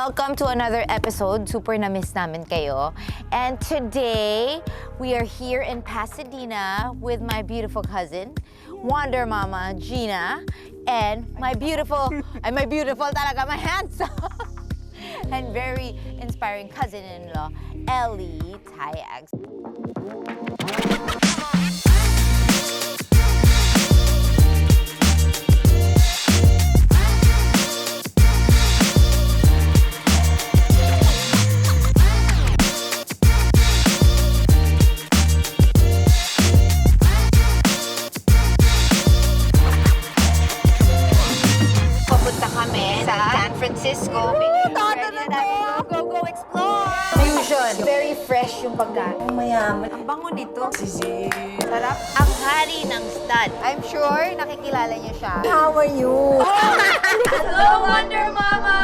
welcome to another episode. Super na-miss namin kayo. And today, we are here in Pasadena with my beautiful cousin, Wonder Mama Gina, and my beautiful talaga, my handsome, and very inspiring cousin-in-law, Ellie Tayag. Francisco. Go explore! Fusion. Very fresh yung pagkain. Mayaman. Ang bango nito. Sarap. Ang hari ng stud. I'm sure nakikilala niyo siya. How are you? Hello, Wonder Mama!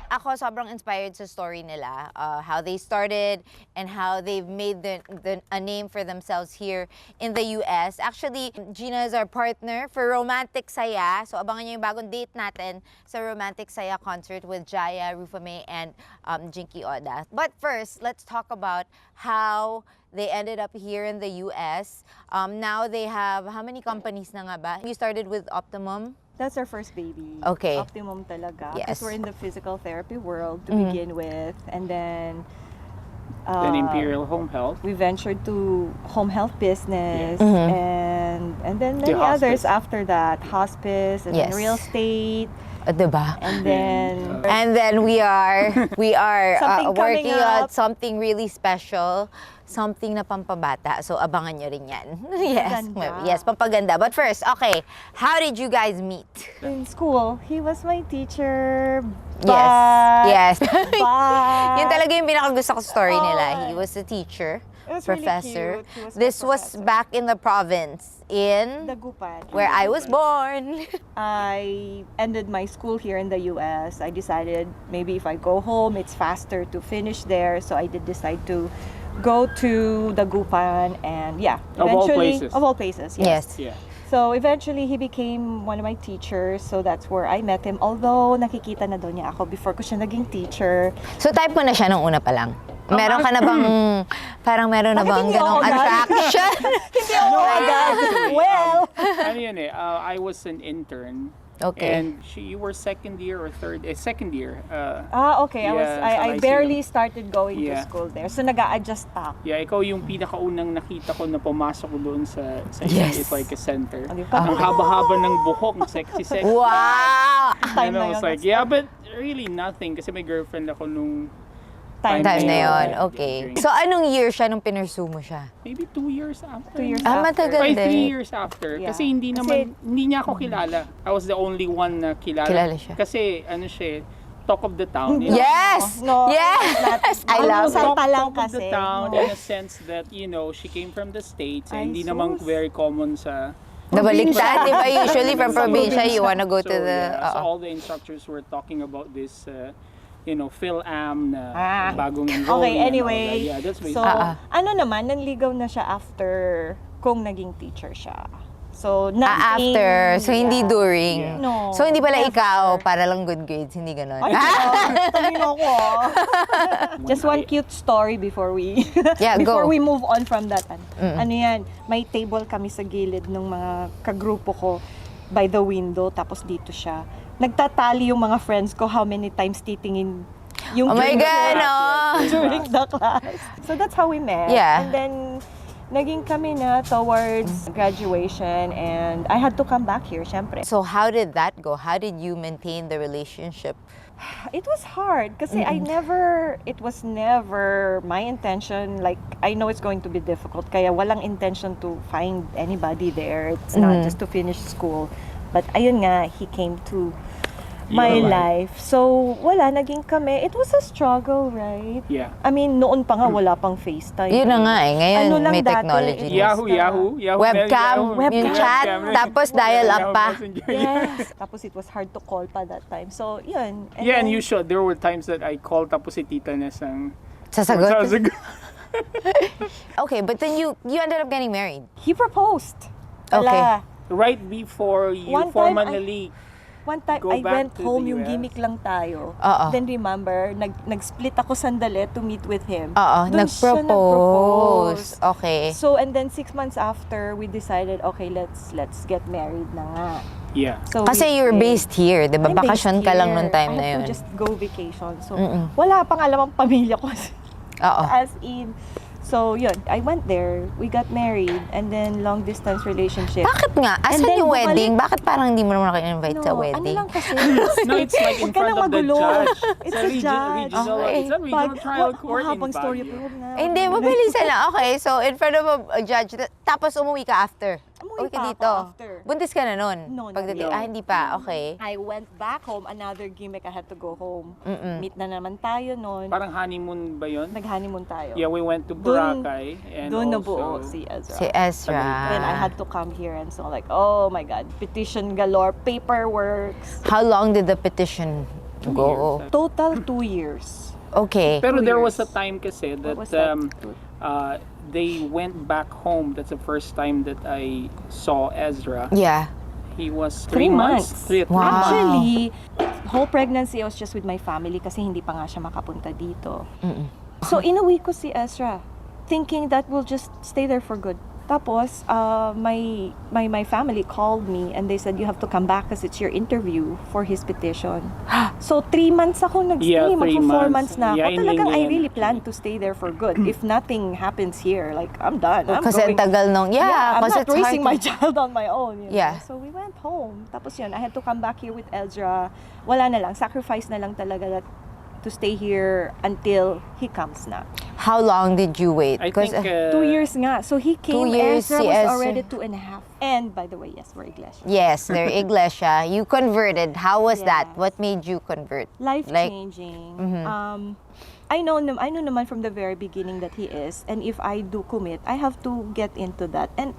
Ako sobrang inspired sa story nila, how they started and how they've made a name for themselves here in the US. Actually, Gina is our partner for Romantic Saya. So abangan niyo yung bagong date natin sa Romantic Saya concert with Jaya, Rufame, and Jinky Oda. But first, let's talk about how they ended up here in the US. Now they have, how many companies na nga ba? You started with Optimum? That's our first baby. Okay. Optimum talaga. Yes. Because we're in the physical therapy world to begin with. And then Imperial Home Health. we ventured to home health business and then many To others hospice. after that. Hospice and then Yes. real estate. Diba? And then And then we are Something coming working on up. something really special, something na pampabata. So abangan nyo rin yan. Yes, Pampaganda. yes, pampaganda. But first, okay, how did you guys meet? in school, he was my teacher. Yes, yes. But Yun talaga yung pinakagusto ko story nila. He was a teacher, It was really professor. cute. He was my This was professor. back in the province, in Dagupan. where I was born. I ended my school here in the US. I decided maybe if I go home, it's faster to finish there. So I did decide to go to Dagupan and Of all eventually places. of all places, yes. Yeah. So eventually he became one of my teachers. So that's where I met him. Although nakikita na daw niya ako before ko siya naging teacher. So type mo na siya nung una pa lang? Meron ka na bang, parang meron na Bakit bang hindi ako ganong agad? attraction? Hindi ako agad. Well, Ano yun eh, I was an intern. Okay. And you were second year or second year. okay. Yeah, I sa barely Lyceum. started going to Yeah. school there. So nag-a-adjust pa ako. Yeah, ikaw yung pinakaunang nakita ko na pumasok ko doon sa Yes. it's like a center. Ano yun? Ang haba-haba ng buhok, sexy. Wow! Time And na I was yun. like, yeah, but really nothing. Kasi may girlfriend ako nung Time Time na yun, Yeah, okay. during- So anong year siya nung pinursu mo siya? maybe 2 years after. 2 years Ah, after. matagal. Or Ganda 3 eh. years after. Yeah. Kasi hindi niya ako kilala. I was the only one na kilala. Kilala siya. Kasi ano siya, talk of the town. you know? Yes! No, Yes! I love it. Salta lang Talk of the kasi. town No. in a sense that, she came from the States. Ay, Hindi naman sus. very common sa... Nabaliktad, di ba? Usually from Sa probinsya, you wanna go So, to the... yeah, so oo. all the instructors were talking about this, Phil-Am na bagong enrollee. Okay, and all anyway. that. Yeah, that's So, ano naman, nanligaw na siya after kung naging teacher siya. So, nothing. After, so hindi yeah. during. Yeah. No. So hindi pala never. ikaw, para lang good grades, hindi ganon. Ay, talino ako. Just one cute story before we Yeah, before go. we move on from that. Ano yan, may table kami sa gilid ng mga kagrupo ko by the window, tapos dito siya. Nagtatali yung mga friends ko how many times titingin yung Oh my during the God, class. no! During the class. So that's how we met. Yeah. And then naging kami na towards graduation and I had to come back here, syempre. So how did that go? How did you maintain the relationship? It was hard kasi it was never my intention. Like, I know it's going to be difficult. Kaya walang intention to find anybody there. It's not just to finish school. But ayun nga, he came to my Your life. So, wala, naging kami. It was a struggle, right? Yeah. I mean, noon pa nga wala pang FaceTime. Yun na nga eh. Ngayon, Ano lang may dati, technology. it na. was Yahoo. Webcam, yung chat, Webcam. tapos dial-up Yahoo pa. Messenger. Yes. Tapos it was hard to call pa that time. So, yun. Yeah, and then- you should. There were times that I called tapos si Tita Ness ang... Sasagot? Okay, but then you ended up getting married. He proposed. Okay. Wala. Right before you One time, formally One time, go I back went to home, the yung US? gimmick lang tayo. Oo. Then remember, nag-split ako sandali to meet with him. Oo, Dun siya nag-propose. Okay. So, and then 6 months after, we decided, okay, let's get married na nga. yeah. So Kasi we you're did. based here, di ba? I'm Bakasyon based ka lang nung here. time I na had yun. to just go vacation. So, Mm-mm. wala pang alam ang pamilya ko. Oo. As in. So, yun. I went there. We got married. And then, long distance relationship. Bakit nga? And Asan then yung bumalik- wedding? Bakit parang hindi mo naman naka-invite sa Ano wedding? lang kasi. No, it's like in Huwag ka front nang of the magulo. judge. It's a a judge. regional, Okay. it's a regional trial court in Mahabang story Baguio. po. Huwag na. Eh, hindi, mabilisan lang. Okay, so in front of a judge, tapos umuwi ka after. Umuwi Okay, pa ako dito. after. Buntis ka na nun? No, Pagdating, no. hindi pa. Okay. I went back home. Another gimmick. I had to go home. Mm-mm. Meet na naman tayo noon. Parang honeymoon ba yun? Nag-honeymoon tayo. Yeah, we went to Dun- Boracay and Doon also nabuo si Ezra. Si Ezra. Then I had to come here and so like, oh my God, petition galore, paperwork. How long did the petition 2 go? years. Total 2 years. Okay. Pero 2 there was a years. time kasi that, was that? they went back home. That's the first time that I saw Ezra. Yeah. He was 3 3 months. months. 3 Wow. months. Actually, whole pregnancy I was just with my family kasi hindi pa nga siya makapunta dito. Mm-mm. So inuwi ko si Ezra, thinking that we'll just stay there for good. Tapos, my family called me and they said, you have to come back because it's your interview for his petition. So, 3 months ako nag-stay. Yeah, 3 Magpo 4 months. months na ako. Yeah, in Talagang I Lingayen. really plan to stay there for good. If nothing happens here, like, I'm done. I'm Kasi ang going. tagal nung, I'm kasi not it's hard raising to- my child on my own. You know? Yeah. So, we went home. Tapos yun, I had to come back here with Ezra. Wala na lang. Sacrifice na lang talaga that to stay here until he comes na. How long did you wait? I 'Cause, think 2 years nga. So he came, 2 years Ezra si was Ezra. already 2.5. And by the way, yes, we're Iglesia. yes, they're Iglesia. You converted. How was that? Yes. What made you convert? Life Like- changing. Mhm. I know naman from the very beginning that he is, and if I do commit, I have to get into that, and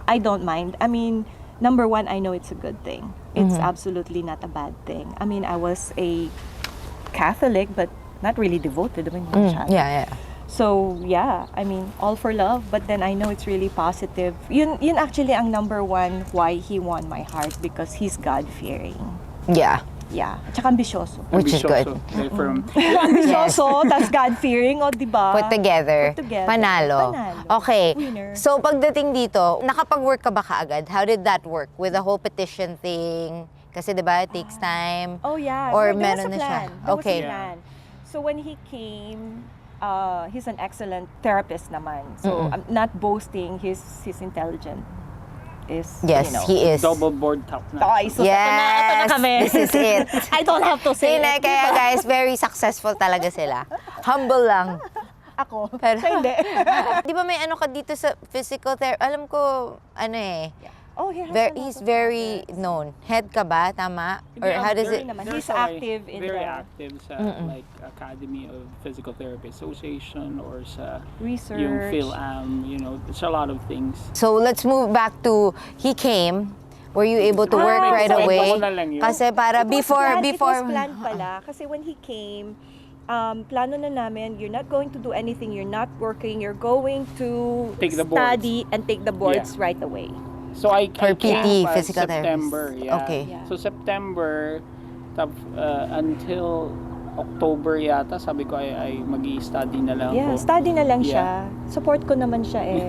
I don't mind. I mean, number one, I know it's a good thing. It's absolutely not a bad thing. I mean, I was a Catholic, but not really devoted. I mean, Yeah. So, yeah, I mean, all for love, but then I know it's really positive. Yun actually ang number one why he won my heart, because he's God-fearing. Yeah. Yeah. At saka ambisyoso. Which is good. Ambisyoso. Okay, from Ambisyoso, tas God-fearing, o diba? Put together. Put together. Panalo. Panalo. Okay. Winner. So, pagdating dito, nakapag-work ka ba kaagad? How did that work? With the whole petition thing? Kasi diba, it takes time. Oh, yeah. Or There was meron a na siya? plan. There was a Okay. plan. So, when he came, he's an excellent therapist naman. So, I'm not boasting, he's intelligent. Yes, he is. double board top na. Ay, so ito Yes, na kami. this is it. I don't have to say Sila, it. kaya diba? guys, very successful talaga sila. Humble lang. Ako. Pero- Siya hindi. Di ba may ano ka dito sa physical therapy? Alam ko, ano eh, Oh, he has a lot he's of very others. known. Head ka ba? Tama? Or Hindi, how does very- it? naman. there's He's a, active in very the- active sa like Academy of Physical Therapy Association or sa Research. yung PhilAm, there's a lot of things. So let's move back to, he came. Were you able to work Ah, right so away? ako na lang yun. Kasi para It was before, planned- before. It was planned pala. Kasi when he came, plano na namin, you're not going to do anything, you're not working, you're going to Take the boards. study and take the boards right away. So I For PT, came physical September, therapist. yeah. Okay. Yeah. So September until October yata, sabi ko ay magi-study na lang Yeah, ako. study na lang Yeah. siya. Support ko naman siya eh.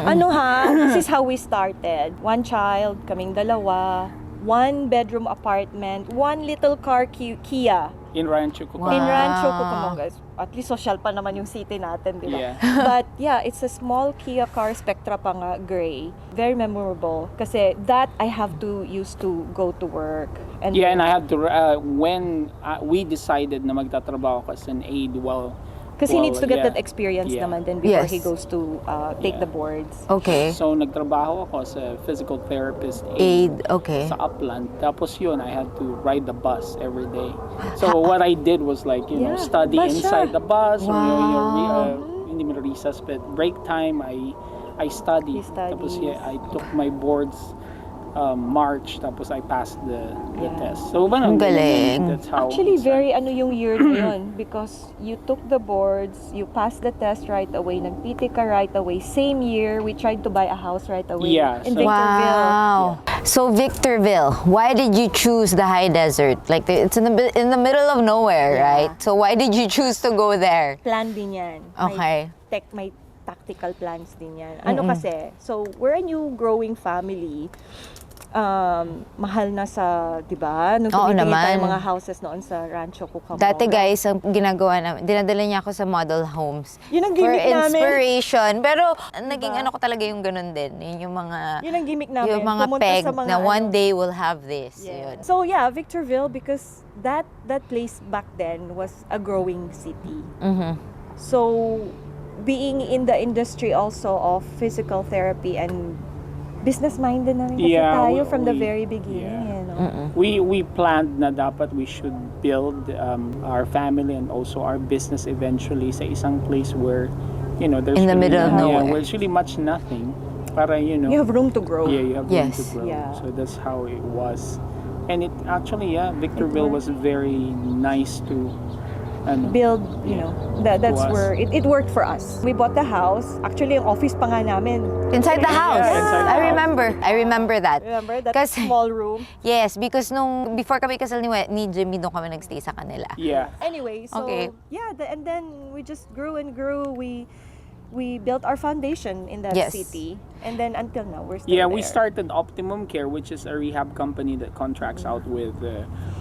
Ano ha, this is how we started. 1 child, kaming dalawa, 1 bedroom apartment, 1 little car Kia. In Rancho Cucamonga. In Wow. Rancho Cucamonga. At least social pa naman yung city natin, di ba? Yeah. But yeah, it's a small Kia car, Spectra pa nga, gray. Very memorable. Kasi that I have to use to go to work. Yeah, and I have to, when we decided na magtatrabaho ko as an aide Kasi he needs to get yeah. that experience Yeah. naman then before Yes. he goes to take Yeah. the boards. Okay. So nagtrabaho ako as a physical therapist Aid, okay. sa Upland. Tapos yun, I had to ride the bus every day. So what I did was like, Yeah, study bus siya. inside the bus. Or Wow. hindi mo recess, but break time, I studied. He studies. Tapos yeah, I took my boards March, tapos I passed the test. So, Ang galing. that's how Actually, it started. very yung year na yun because you took the boards, you passed the test right away, nag-PT ka right away. Same year, we tried to buy a house right away Yeah, in so- Victorville. Wow. So Victorville, why did you choose the high desert? Like it's in the middle of nowhere, Yeah. right? So why did you choose to go there? Plan din yan. Okay. May tactical plans din yan. Ano kasi, so we're a new growing family. Mahal na sa, di ba? Nung Oo tumitingin tayo naman. mga houses noon sa Rancho Cucamonga. Dati guys, ang ginagawa namin, dinadala niya ako sa model homes. Yun ang For gimmick namin. inspiration. Pero naging ano ko talaga yung ganun din. Yun yung mga, Yun ang gimmick namin. yung mga Pumunta peg sa mga na one ano. day we'll have this. Yun. So yeah, Victorville because that place back then was a growing city. Mhm. So being in the industry also of physical therapy and business-minded na rin kasi Yeah, tayo we- from the we- very beginning. yeah. You know? We planned na dapat we should build our family and also our business eventually sa isang place where, you know, there's In the really, middle of nowhere. where it's really much nothing. Para, you know, You have room to grow. yeah, you have room Yes. to grow. Yeah. So that's how it was. And it actually, Victorville was very nice to Build, you know, that's To us. where it worked for us. We bought the house. Actually, yung office pa nga namin. Inside the house. inside the I house. remember that. Remember that Kasi- small room? Yes, because before kami kasal ni Jimmy, doon kami nagstay sa kanila. Yeah. Anyway, so Okay. yeah, and then we just grew and grew. We built our foundation in that Yes. city, and then until now we're still Yeah, there. we started Optimum Care, which is a rehab company that contracts out with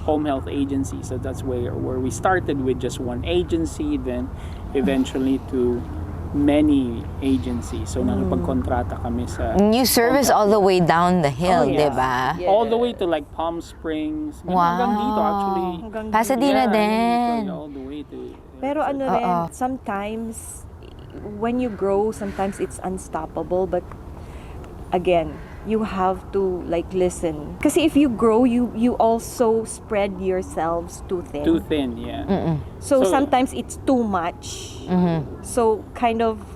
home health agencies. So that's where we started with just one agency, then eventually to many agencies. So nakipagkontrata kami sa New service all the way down the hill, Oh, yeah. di ba? Yeah. all the way to like Palm Springs. Wow. Hanggang dito actually. Hanggang Pasadena Yeah, din. dito, all the way to Pero ano Oo. rin, sometimes when you grow, sometimes it's unstoppable. But again, you have to like listen. Kasi if you grow, you also spread yourselves too thin. too thin, yeah. So So- sometimes it's too much. So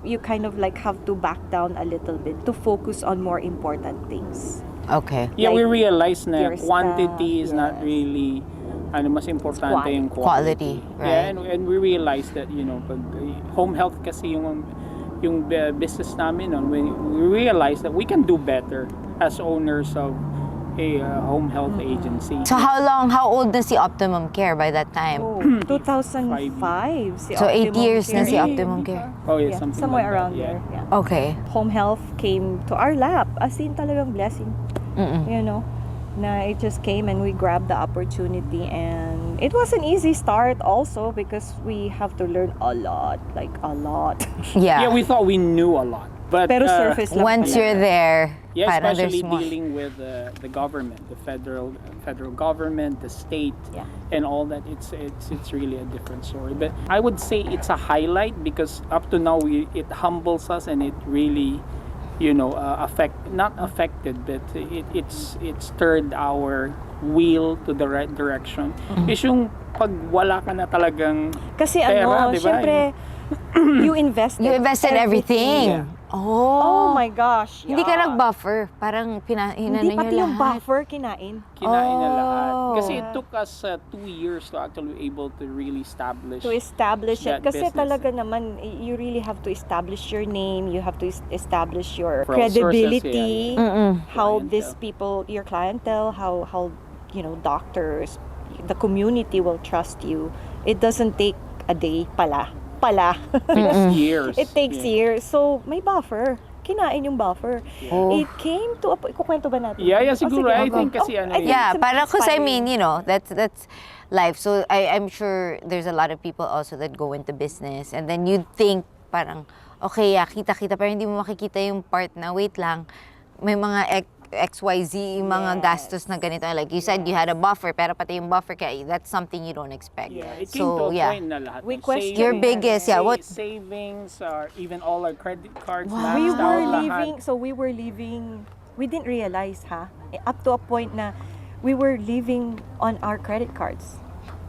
you kind of like have to back down a little bit to focus on more important things. Okay. Yeah, we Like realized na your quantity is staff, not yes. really mas importante Quality. yung Quality, Yeah, right. and we realized that, you know, pag home health kasi yung business namin noon, we realized that we can do better as owners of a home health agency. So how old na si Optimum Care by that time? Oh, 2005. Si So 8 Optimum years na Care. si Optimum Care. Oh yeah, Yeah, something somewhere like around that, there. yeah. Yeah. Okay. Home health came to our lap. As in talagang blessing. You know, na it just came and we grabbed the opportunity, and it was an easy start also because we have to learn a lot, like a lot. Yeah. Yeah, we thought we knew a lot. But Pero surface lang Once pala. you're there, yeah, parang especially there's more. dealing with the government, the federal government, the state, Yeah. and all that. It's really a different story. But I would say it's a highlight because up to now it humbles us and it really, you know, not affected, but it's stirred our wheel to the right direction. Is yung pag wala ka na talagang Kasi pera, ano, di ba? syempre, you invested. You invested everything. Yeah. Oh Oh. my gosh. Hindi ka yeah. nag-buffer. Parang hinano Hindi nyo pati yung lahat. buffer kinain. kinain na lahat. Oh. Kasi it took us 2 years to actually able to really establish. To establish it. that Kasi business. talaga naman, you really have to establish your name. You have to establish your Referral sources, credibility. Mm-mm. How Clientele. these people, your clientele, how you know, doctors, the community will trust you. It doesn't take a day pala. Takes years. It takes Yeah. years. So, may buffer. Kinain yung buffer. Oh. It came to a point. Ikukwento ba natin? Yeah, Oh, siguro. sige, I go. think kasi ano I think yun. Yeah, it's para because I inspiring. mean, you know, that's life. So I'm sure there's a lot of people also that go into business and then you think parang okay, yeah, kita-kita pero hindi mo makikita yung part na wait lang, may mga XYZ mga Yes. gastos na ganito. Like you said, you had a buffer pero pati yung buffer kaya that's something you don't expect. Yeah, it came So to a yeah. point na lahat. We ng question Your it. biggest, yeah, what savings, or even all our credit cards, Wow. We maxed out were lahat. leaving, we didn't realize, up to a point na we were living on our credit cards.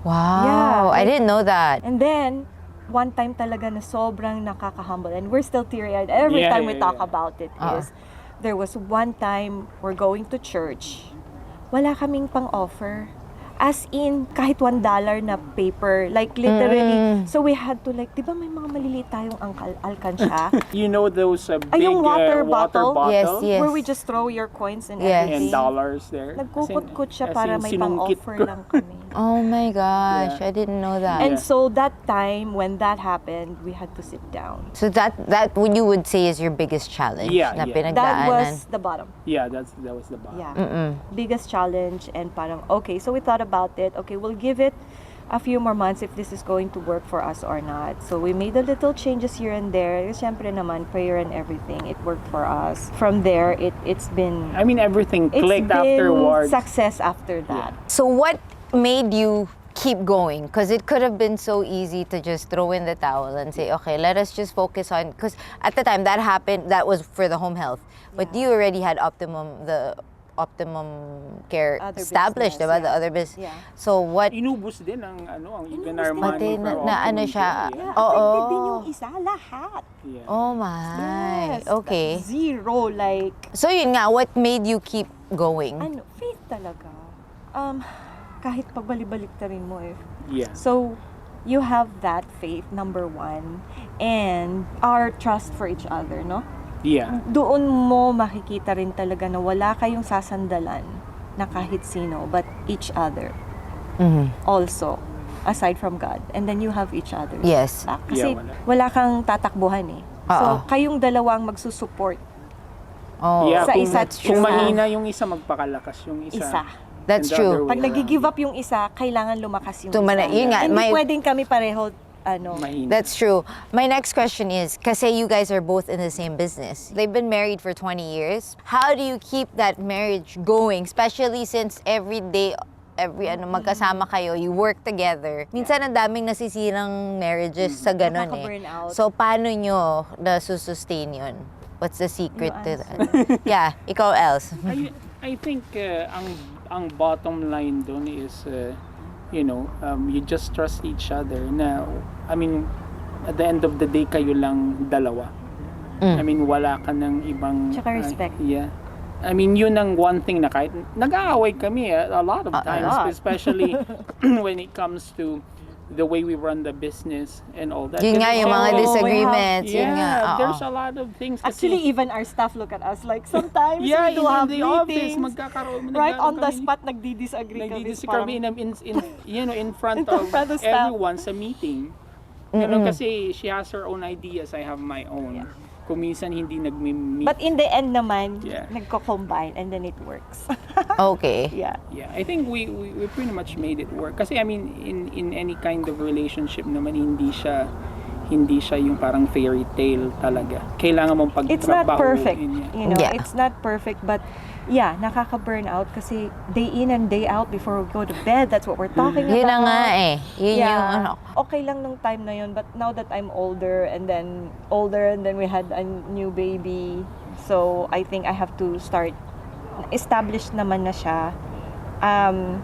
Wow, Yeah, I like- didn't know that. And then, one time talaga na sobrang nakaka-humble, and we're still teary-eyed every Yeah, time we yeah, talk yeah. about it, is there was one time we're going to church, wala kaming pang-offer. As in, kahit $1 na paper, like literally. So we had to like, di ba may mga maliliit tayong alkansya? You know those big yung water water bottle? bottles? Yes, yes. Where we just throw your coins and Yes. everything. And dollars there. Nagkukut-kut As siya in para may sinungkit pang-offer ko. lang kami. Oh my gosh, Yeah. I didn't know that. And Yeah. so that time, when that happened, we had to sit down. So that what you would say is your biggest challenge Yeah, na yeah. That pinagdaanan. was the bottom. Yeah, that was the bottom. Yeah. Biggest challenge, and parang, okay, so we thought about it. Okay, we'll give it a few more months if this is going to work for us or not. So we made a little changes here and there. Siyempre naman, prayer and everything, it worked for us. From there, it's been... I mean, everything It's clicked been afterwards. success after that. So what made you keep going? Because it could have been so easy to just throw in the towel and say, okay, let us just focus on, because at the time that happened, that was for the home health. But you already had Optimum Care Other established, business, diba? The yeah. other business. Yeah. So what, Inubos din ang even Inubos our din. money Pati for na ano Optimum siya, Care, Yeah, Oo. affected din yung isa, lahat. yeah. oh my, Yes, okay. Zero, like, So yun nga, what made you keep going? faith talaga. Kahit pagbalik-balik ta rin mo eh. Yeah. So, you have that faith, number one, and our trust for each other, no? Yeah. Doon mo makikita rin talaga na wala kayong sasandalan na kahit sino, but each other also, aside from God. And then you have each other. Yes. Kasi Yeah, wala kang tatakbuhan eh. So, Oo. kayong dalawang magsusupport. Oh, Yeah, Sa kung, isa't kung isa. mahina yung isa, magpakalakas yung isa. Isa. that's And the true. other way Pag nag-give up yung isa, kailangan lumakas yung Tumana- isa. yun nga, Hindi may- pwedeng kami pareho, Mahina. That's true. My next question is, kasi you guys are both in the same business. They've been married for 20 years. How do you keep that marriage going? Especially since every day, magkasama kayo, you work together. Minsan ang daming nasisirang marriages sa ganun eh. Nakaka-burnout. So, paano nyo nasusustain yun? What's the secret You to that? Yeah, ikaw else. I think ang bottom line doon is you just trust each other na, I mean, at the end of the day kayo lang dalawa. I mean, wala ka ng ibang Tsaka respect. yeah. I mean, yun ang one thing na kahit nag-aaway kami a lot of times, lot. especially when it comes to the way we run the business and all that. Yun nga, Kasi yung mga syempre, disagreements. Yun nga, yeah, oo. there's a lot of things. Kasi, Actually, even our staff look at us like sometimes yeah, we do have in the office, meetings. magkakaroon. Right on the kami- spot, nagdi-disagree kami. Nagdi-disagree kami in front In of front of staff. everyone sa meeting. Ganun kasi she has her own ideas, I have my own. Yeah. Kung minsan hindi nagmi-meet. But in the end naman, Yeah. nagko-combine and then it works. Okay. Yeah. Yeah, I think we pretty much made it work. Kasi I mean, in any kind of relationship naman, hindi siya yung parang fairy tale talaga. Kailangan mong pagtrabahuin. It's not perfect, Yeah. you know. Yeah. It's not perfect, but yeah, nakaka-burn out kasi day in and day out before we go to bed, that's what we're talking about. Yun na nga eh. Yun yung ano. Okay lang nung time na yun, but now that I'm older and then we had a new baby, so I think I have to start, established naman na siya.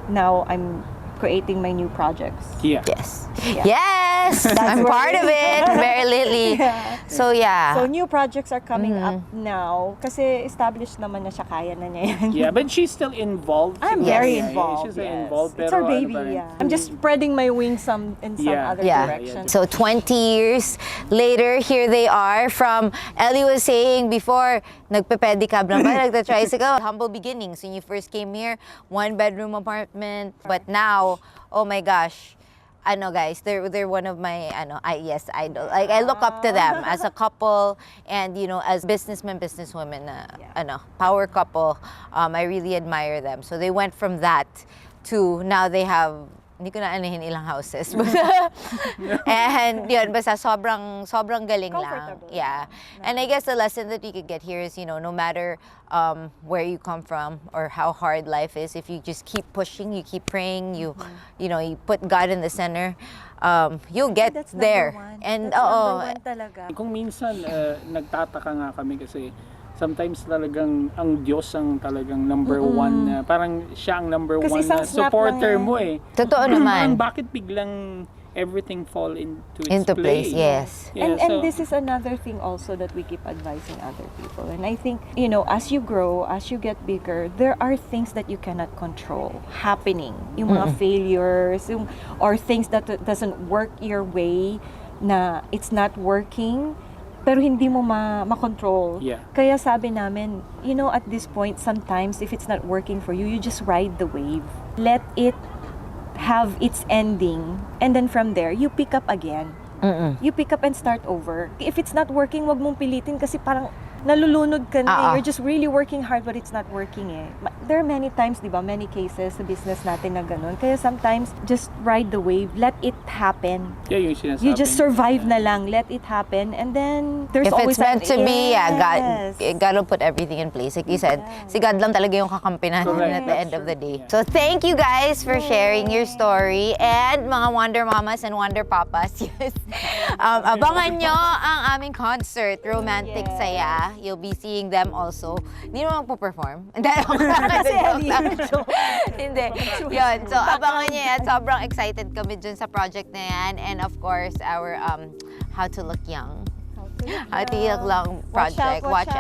Now I'm creating my new projects. Yeah. Yes. Yeah. Yes! I'm where part we- of it, very lately. Yeah. So yeah. So new projects are coming up now kasi established naman na siya, kaya na niya yan. Yeah, but she's still involved. I'm siguro. very Yeah, involved. She's yes. involved. It's pero our ano baby. pa rin. Yeah. I'm just spreading my wings in some Yeah. other Yeah. direction. So 20 years later, here they are. From Ellie was saying before, nagpe-pedicab lang ba, nagta-tricycle. Humble beginnings. When you first came here, 1-bedroom apartment. But now, oh my gosh, guys, they're one of my idol. Like I look up to them as a couple, and as businessmen, businesswomen, power couple. I really admire them. So they went from that to now they have, hindi ko na anahin ilang houses. And yun, basta sobrang galing lang. Comfortable. Yeah. And I guess the lesson that we could get here is, no matter where you come from or how hard life is, if you just keep pushing, you keep praying, you put God in the center, you'll get That's there. number one. And That's oo, number one talaga. Kung minsan, nagtataka nga kami kasi sometimes talagang ang Diyos ang talagang number one na parang siya ang number Kasi one isang na snap supporter lang mo eh. totoo Parang naman. bakit biglang everything fall into place, yes. Yeah, And this is another thing also that we keep advising other people. And I think, you know, as you grow, as you get bigger, there are things that you cannot control happening. Yung mga failures, or things that doesn't work your way, na it's not working, pero hindi mo ma-control. Yeah. Kaya sabi namin, you know, at this point, sometimes if it's not working for you, you just ride the wave. Let it have its ending, and then from there you pick up again. You pick up and start over. If it's not working, wag mong pilitin kasi parang nalulunod ka na. You're just really working hard but it's not working eh. There are many times, di ba, many cases sa business natin na ganun. Kaya sometimes, just ride the wave. Let it happen. Yeah, yung sinasabi. You just survive na lang. Let it happen. And then, there's If always it's meant to be, yeah, Yes. God will put everything in place. Like you said, si God lang talaga yung kakampi natin Correct. at the end of the day. So thank you guys for sharing your story. And mga Wonder Mamas and Wonder Papas, yes. Abangan nyo ang aming concert, Romantic Yes. Saya. You'll be seeing them also. Hindi naman magpo-perform. Hindi. Hindi. Yun. So, abangan nyo yan. Sobrang excited kami dun sa project na yan. And of course, our How to Look Young. How to Look Young project. Watch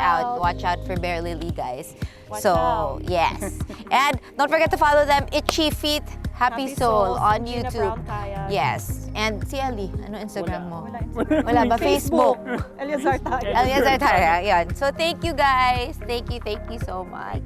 out for Bear Lily, guys. Watch out. Yes. And don't forget to follow them, Itchy Feet, Happy Soul on Gina YouTube. Brown, Tayag. Yes. And si Ali, ano Instagram mo? Wala. Wala ba? Facebook. Eliazar Tayag. Eliazar Tayag. Yan. So thank you guys. Thank you so much.